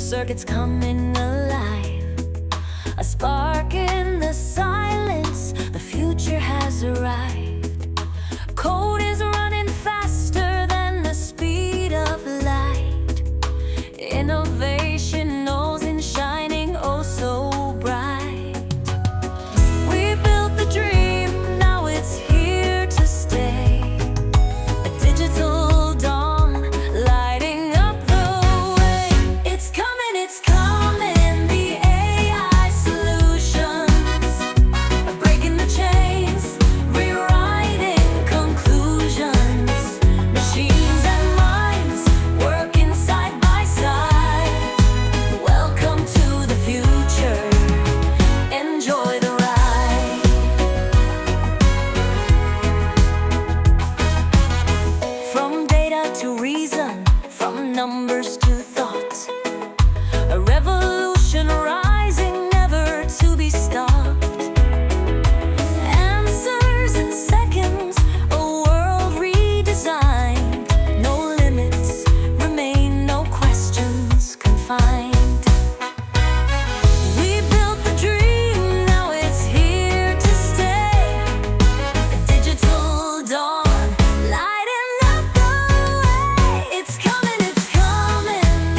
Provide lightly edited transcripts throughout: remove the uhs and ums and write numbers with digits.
circuits coming alive, a spark in the silence. The future has arrived. Code is running faster than the speed of light. Innovation knows and shining oh so bright. We built the dream, now it's here to stay. A digital dawn lighting up the way. It's coming, the AI solutions are breaking the chains, rewriting conclusions. Machines and minds working side by side. Welcome to the future, enjoy the ride. From data to reason, from numbers to thought, a revolution rising, never to be stopped. Answers in seconds, a world redesigned. No limits remain, no questions confined. We built the dream, now it's here to stay. A digital dawn lighting up the way. It's coming,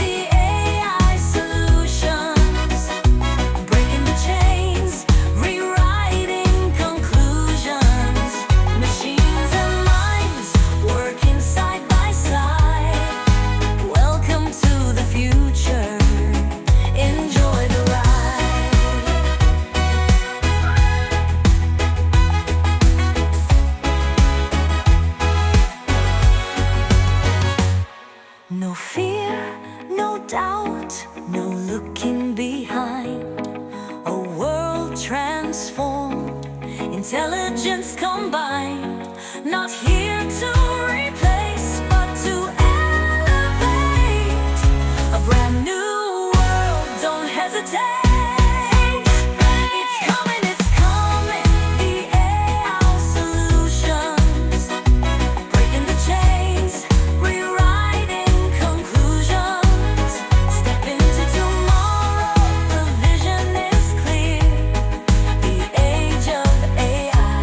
the AI solutions breaking the chains, rewriting conclusions. Machines and minds working side by side. Welcome to the future, enjoy the ride. No fear, no doubt, no looking behind. A world transformed, intelligence combined. Not here to replace, but to elevate. A brand new world, don't hesitate. It's coming, the AI solutions breaking the chains, rewriting conclusions. Step into tomorrow, the vision is clear. The age of AI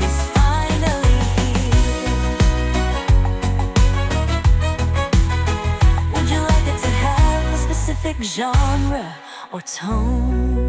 is finally here. Would you like it to have a specific genre or tone?